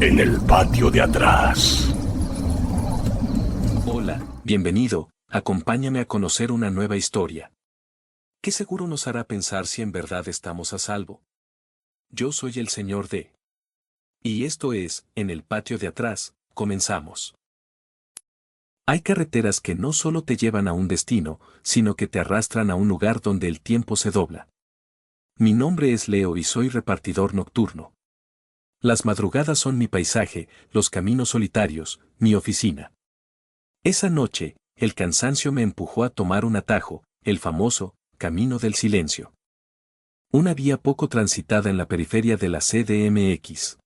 En el patio de atrás. Hola, bienvenido, acompáñame a conocer una nueva historia. Que seguro nos hará pensar si en verdad estamos a salvo. Yo soy el Señor D. Y esto es, en el patio de atrás, comenzamos. Hay carreteras que no solo te llevan a un destino, sino que te arrastran a un lugar donde el tiempo se dobla. Mi nombre es Leo y soy repartidor nocturno. Las madrugadas son mi paisaje, los caminos solitarios, mi oficina. Esa noche, el cansancio me empujó a tomar un atajo, el famoso Camino del Silencio. Una vía poco transitada en la periferia de la CDMX.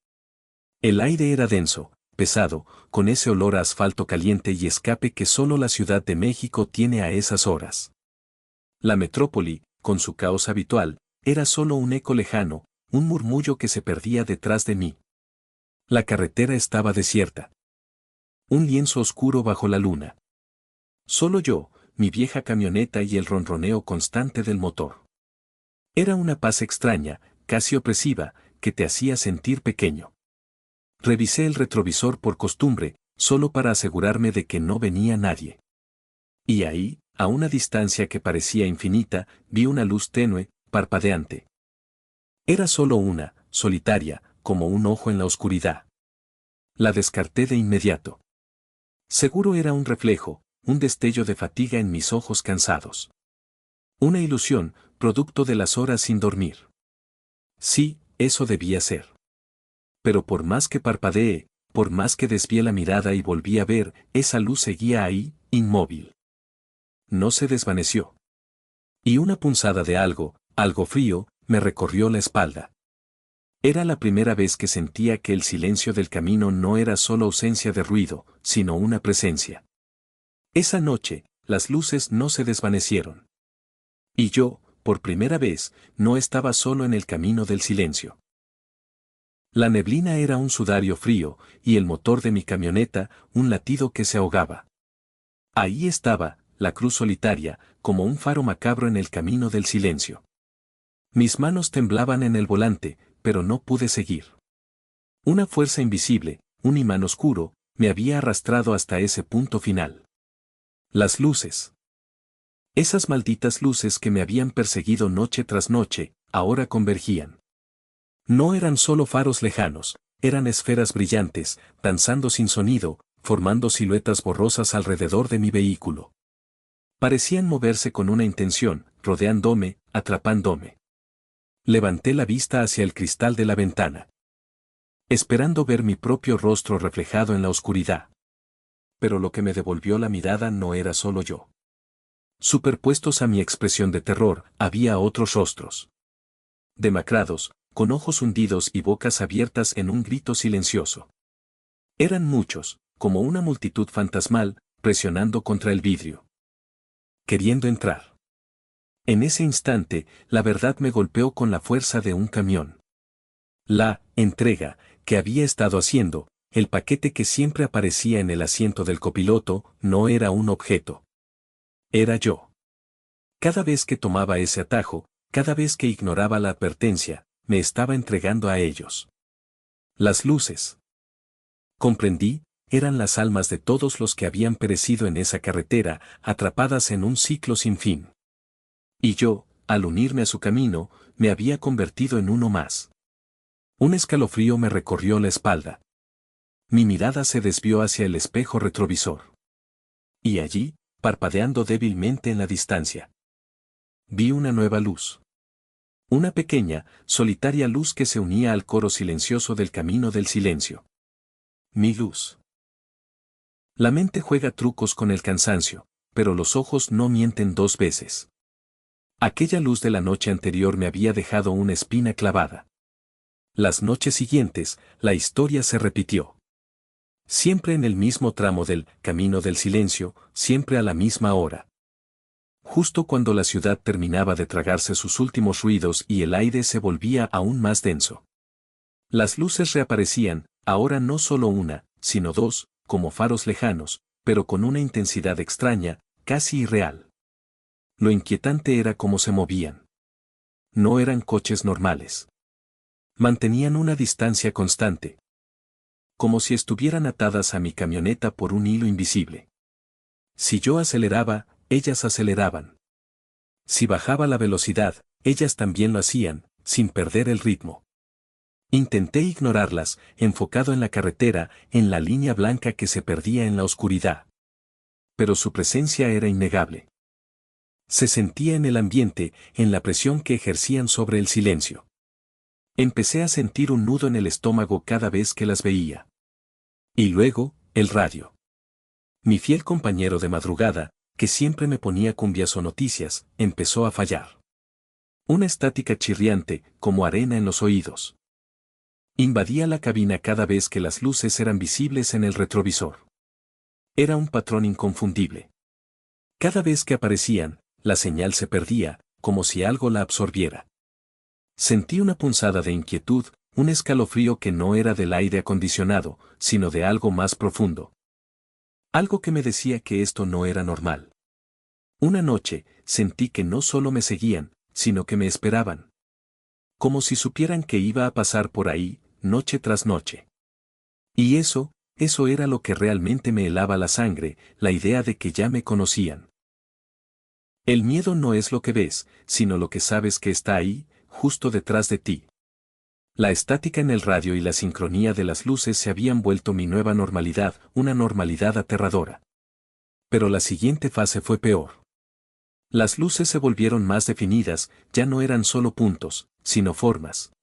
El aire era denso, pesado, con ese olor a asfalto caliente y escape que solo la Ciudad de México tiene a esas horas. La metrópoli, con su caos habitual, era solo un eco lejano, un murmullo que se perdía detrás de mí. La carretera estaba desierta. Un lienzo oscuro bajo la luna. Solo yo, mi vieja camioneta y el ronroneo constante del motor. Era una paz extraña, casi opresiva, que te hacía sentir pequeño. Revisé el retrovisor por costumbre, solo para asegurarme de que no venía nadie. Y ahí, a una distancia que parecía infinita, vi una luz tenue, parpadeante. Era solo una, solitaria, como un ojo en la oscuridad. La descarté de inmediato. Seguro era un reflejo, un destello de fatiga en mis ojos cansados. Una ilusión, producto de las horas sin dormir. Sí, eso debía ser. Pero por más que parpadeé, por más que desvié la mirada y volví a ver, esa luz seguía ahí, inmóvil. No se desvaneció. Y una punzada de algo frío, me recorrió la espalda. Era la primera vez que sentía que el silencio del camino no era solo ausencia de ruido, sino una presencia. Esa noche, las luces no se desvanecieron. Y yo, por primera vez, no estaba solo en el camino del silencio. La neblina era un sudario frío, y el motor de mi camioneta, un latido que se ahogaba. Ahí estaba, la cruz solitaria, como un faro macabro en el camino del silencio. Mis manos temblaban en el volante, pero no pude seguir. Una fuerza invisible, un imán oscuro, me había arrastrado hasta ese punto final. Las luces. Esas malditas luces que me habían perseguido noche tras noche, ahora convergían. No eran solo faros lejanos, eran esferas brillantes, danzando sin sonido, formando siluetas borrosas alrededor de mi vehículo. Parecían moverse con una intención, rodeándome, atrapándome. Levanté la vista hacia el cristal de la ventana, esperando ver mi propio rostro reflejado en la oscuridad. Pero lo que me devolvió la mirada no era solo yo. Superpuestos a mi expresión de terror, había otros rostros. Demacrados, con ojos hundidos y bocas abiertas en un grito silencioso. Eran muchos, como una multitud fantasmal, presionando contra el vidrio. Queriendo entrar. En ese instante, la verdad me golpeó con la fuerza de un camión. La entrega que había estado haciendo, el paquete que siempre aparecía en el asiento del copiloto, no era un objeto. Era yo. Cada vez que tomaba ese atajo, cada vez que ignoraba la advertencia, me estaba entregando a ellos. Las luces. Comprendí, eran las almas de todos los que habían perecido en esa carretera, atrapadas en un ciclo sin fin. Y yo, al unirme a su camino, me había convertido en uno más. Un escalofrío me recorrió la espalda. Mi mirada se desvió hacia el espejo retrovisor. Y allí, parpadeando débilmente en la distancia, vi una nueva luz. Una pequeña, solitaria luz que se unía al coro silencioso del camino del silencio. Mi luz. La mente juega trucos con el cansancio, pero los ojos no mienten dos veces. Aquella luz de la noche anterior me había dejado una espina clavada. Las noches siguientes, la historia se repitió. Siempre en el mismo tramo del camino del silencio, siempre a la misma hora. Justo cuando la ciudad terminaba de tragarse sus últimos ruidos y el aire se volvía aún más denso. Las luces reaparecían, ahora no solo una, sino dos, como faros lejanos, pero con una intensidad extraña, casi irreal. Lo inquietante era cómo se movían. No eran coches normales. Mantenían una distancia constante. como si estuvieran atadas a mi camioneta por un hilo invisible. Si yo aceleraba, ellas aceleraban. Si bajaba la velocidad, ellas también lo hacían, sin perder el ritmo. Intenté ignorarlas, enfocado en la carretera, en la línea blanca que se perdía en la oscuridad. Pero su presencia era innegable. Se sentía en el ambiente, en la presión que ejercían sobre el silencio. Empecé a sentir un nudo en el estómago cada vez que las veía. Y luego, el radio. Mi fiel compañero de madrugada, que siempre me ponía cumbias o noticias, empezó a fallar. Una estática chirriante, como arena en los oídos. Invadía la cabina cada vez que las luces eran visibles en el retrovisor. Era un patrón inconfundible. Cada vez que aparecían, la señal se perdía, como si algo la absorbiera. Sentí una punzada de inquietud, un escalofrío que no era del aire acondicionado, sino de algo más profundo. Algo que me decía que esto no era normal. Una noche, sentí que no solo me seguían, sino que me esperaban. Como si supieran que iba a pasar por ahí, noche tras noche. Y eso era lo que realmente me helaba la sangre, la idea de que ya me conocían. El miedo no es lo que ves, sino lo que sabes que está ahí, justo detrás de ti. La estática en el radio y la sincronía de las luces se habían vuelto mi nueva normalidad, una normalidad aterradora. Pero la siguiente fase fue peor. Las luces se volvieron más definidas, ya no eran solo puntos, sino formas.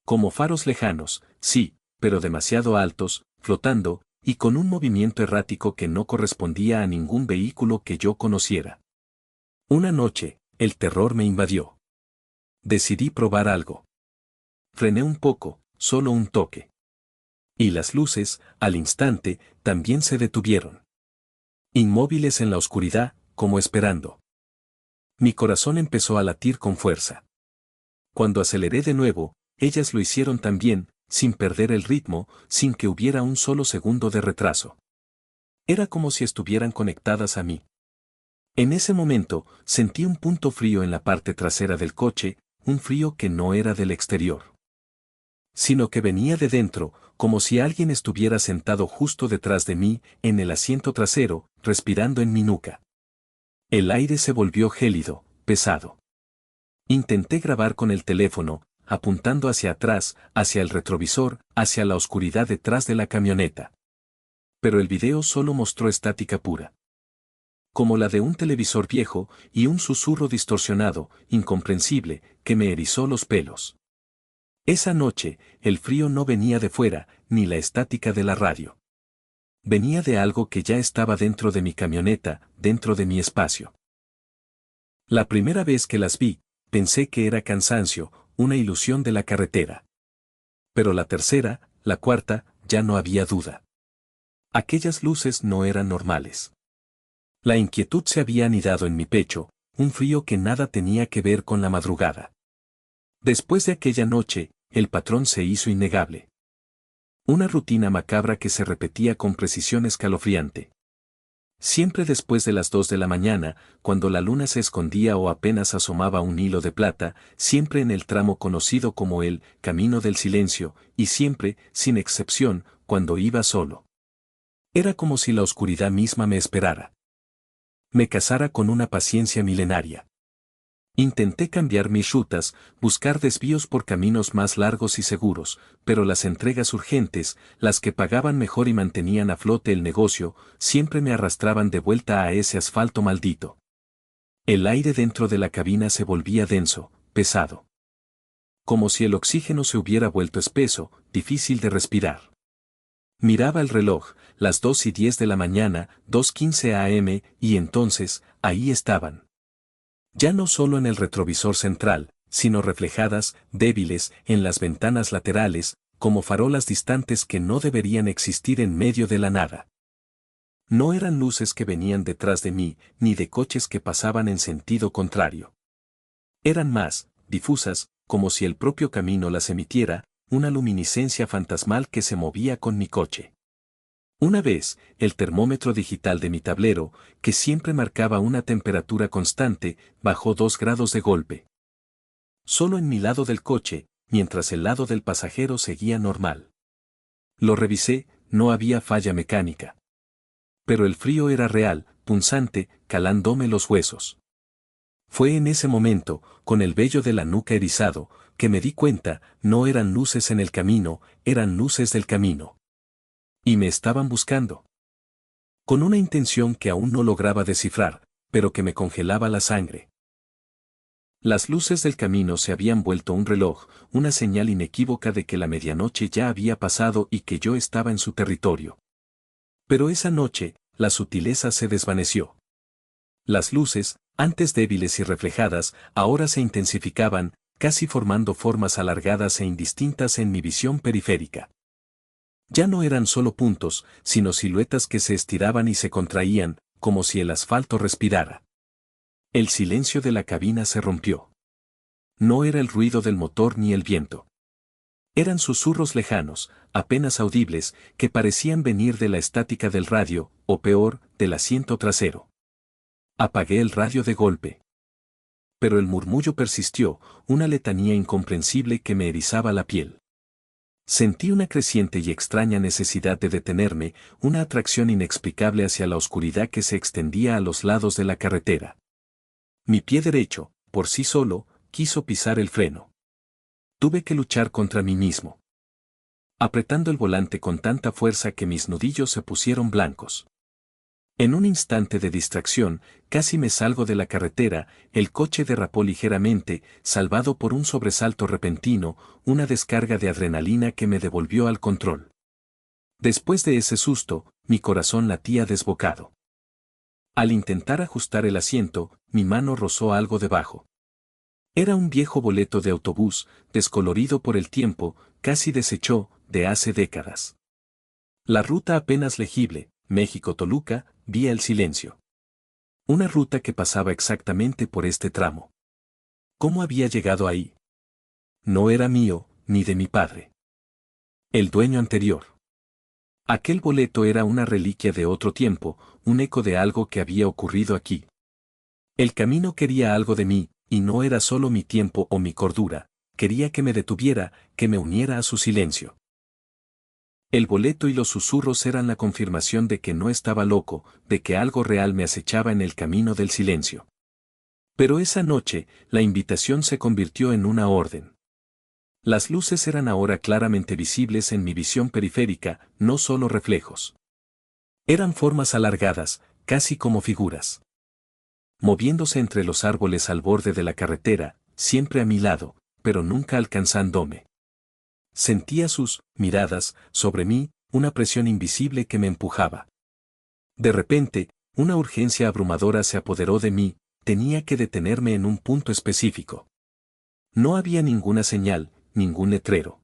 Como faros lejanos, sí, pero demasiado altos, flotando, y con un movimiento errático que no correspondía a ningún vehículo que yo conociera. Una noche, el terror me invadió. Decidí probar algo. Frené un poco, solo un toque. Y las luces, al instante, también se detuvieron. Inmóviles en la oscuridad, como esperando. Mi corazón empezó a latir con fuerza. Cuando aceleré de nuevo, ellas lo hicieron también, sin perder el ritmo, sin que hubiera un solo segundo de retraso. Era como si estuvieran conectadas a mí. En ese momento, sentí un punto frío en la parte trasera del coche, un frío que no era del exterior, sino que venía de dentro, como si alguien estuviera sentado justo detrás de mí, en el asiento trasero, respirando en mi nuca. El aire se volvió gélido, pesado. Intenté grabar con el teléfono, apuntando hacia atrás, hacia el retrovisor, hacia la oscuridad detrás de la camioneta. Pero el video solo mostró estática pura. Como la de un televisor viejo, y un susurro distorsionado, incomprensible, que me erizó los pelos. Esa noche, el frío no venía de fuera, ni la estática de la radio. Venía de algo que ya estaba dentro de mi camioneta, dentro de mi espacio. La primera vez que las vi, pensé que era cansancio, una ilusión de la carretera. Pero la tercera, la cuarta, ya no había duda. Aquellas luces no eran normales. La inquietud se había anidado en mi pecho, un frío que nada tenía que ver con la madrugada. Después de aquella noche, el patrón se hizo innegable. Una rutina macabra que se repetía con precisión escalofriante. Siempre después de las 2 de la mañana, cuando la luna se escondía o apenas asomaba un hilo de plata, siempre en el tramo conocido como el Camino del Silencio, y siempre, sin excepción, cuando iba solo. Era como si la oscuridad misma me esperara. Me casara con una paciencia milenaria. Intenté cambiar mis rutas, buscar desvíos por caminos más largos y seguros, pero las entregas urgentes, las que pagaban mejor y mantenían a flote el negocio, siempre me arrastraban de vuelta a ese asfalto maldito. El aire dentro de la cabina se volvía denso, pesado. Como si el oxígeno se hubiera vuelto espeso, difícil de respirar. Miraba el reloj, las 2:10 de la mañana, 2:15 am, y entonces, ahí estaban. Ya no solo en el retrovisor central, sino reflejadas, débiles, en las ventanas laterales, como farolas distantes que no deberían existir en medio de la nada. No eran luces que venían detrás de mí, ni de coches que pasaban en sentido contrario. Eran más, difusas, como si el propio camino las emitiera, una luminiscencia fantasmal que se movía con mi coche. Una vez, el termómetro digital de mi tablero, que siempre marcaba una temperatura constante, bajó 2 grados de golpe. Solo en mi lado del coche, mientras el lado del pasajero seguía normal. Lo revisé, no había falla mecánica. Pero el frío era real, punzante, calándome los huesos. Fue en ese momento, con el vello de la nuca erizado, que me di cuenta, no eran luces en el camino, eran luces del camino. Y me estaban buscando. Con una intención que aún no lograba descifrar, pero que me congelaba la sangre. Las luces del camino se habían vuelto un reloj, una señal inequívoca de que la medianoche ya había pasado y que yo estaba en su territorio. Pero esa noche, la sutileza se desvaneció. Las luces, antes débiles y reflejadas, ahora se intensificaban, casi formando formas alargadas e indistintas en mi visión periférica. Ya no eran solo puntos, sino siluetas que se estiraban y se contraían, como si el asfalto respirara. El silencio de la cabina se rompió. No era el ruido del motor ni el viento. Eran susurros lejanos, apenas audibles, que parecían venir de la estática del radio, o peor, del asiento trasero. Apagué el radio de golpe. Pero el murmullo persistió, una letanía incomprensible que me erizaba la piel. Sentí una creciente y extraña necesidad de detenerme, una atracción inexplicable hacia la oscuridad que se extendía a los lados de la carretera. Mi pie derecho, por sí solo, quiso pisar el freno. Tuve que luchar contra mí mismo, apretando el volante con tanta fuerza que mis nudillos se pusieron blancos. En un instante de distracción, casi me salgo de la carretera, el coche derrapó ligeramente, salvado por un sobresalto repentino, una descarga de adrenalina que me devolvió al control. Después de ese susto, mi corazón latía desbocado. Al intentar ajustar el asiento, mi mano rozó algo debajo. Era un viejo boleto de autobús, descolorido por el tiempo, casi deshecho, de hace décadas. La ruta apenas legible, México-Toluca, vía el silencio. Una ruta que pasaba exactamente por este tramo. ¿Cómo había llegado ahí? No era mío, ni de mi padre. El dueño anterior. Aquel boleto era una reliquia de otro tiempo, un eco de algo que había ocurrido aquí. El camino quería algo de mí, y no era solo mi tiempo o mi cordura, quería que me detuviera, que me uniera a su silencio. El boleto y los susurros eran la confirmación de que no estaba loco, de que algo real me acechaba en el camino del silencio. Pero esa noche, la invitación se convirtió en una orden. Las luces eran ahora claramente visibles en mi visión periférica, no solo reflejos. Eran formas alargadas, casi como figuras. Moviéndose entre los árboles al borde de la carretera, siempre a mi lado, pero nunca alcanzándome. Sentía sus miradas sobre mí, una presión invisible que me empujaba. De repente, una urgencia abrumadora se apoderó de mí, tenía que detenerme en un punto específico. No había ninguna señal, ningún letrero.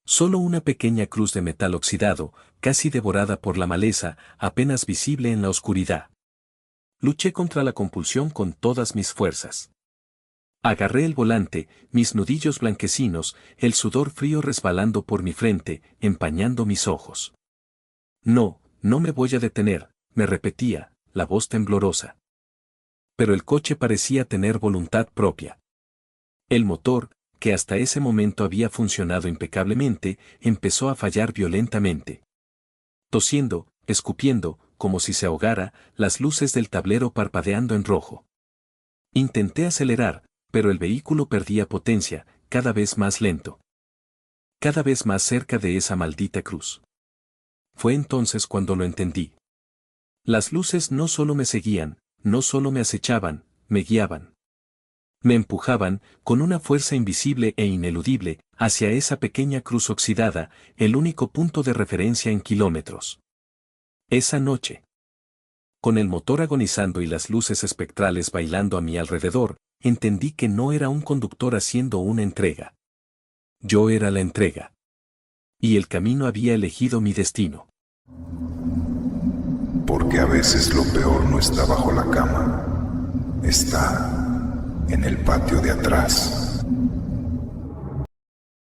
Solo una pequeña cruz de metal oxidado, casi devorada por la maleza, apenas visible en la oscuridad. Luché contra la compulsión con todas mis fuerzas. Agarré el volante, mis nudillos blanquecinos, el sudor frío resbalando por mi frente, empañando mis ojos. No, no me voy a detener, me repetía, la voz temblorosa. Pero el coche parecía tener voluntad propia. El motor, que hasta ese momento había funcionado impecablemente, empezó a fallar violentamente. Tosiendo, escupiendo, como si se ahogara, las luces del tablero parpadeando en rojo. Intenté acelerar, pero el vehículo perdía potencia, cada vez más lento. Cada vez más cerca de esa maldita cruz. Fue entonces cuando lo entendí. Las luces no solo me seguían, no solo me acechaban, me guiaban. Me empujaban, con una fuerza invisible e ineludible, hacia esa pequeña cruz oxidada, el único punto de referencia en kilómetros. Esa noche. Con el motor agonizando y las luces espectrales bailando a mi alrededor, entendí que no era un conductor haciendo una entrega. Yo era la entrega. Y el camino había elegido mi destino. Porque a veces lo peor no está bajo la cama, está en el patio de atrás.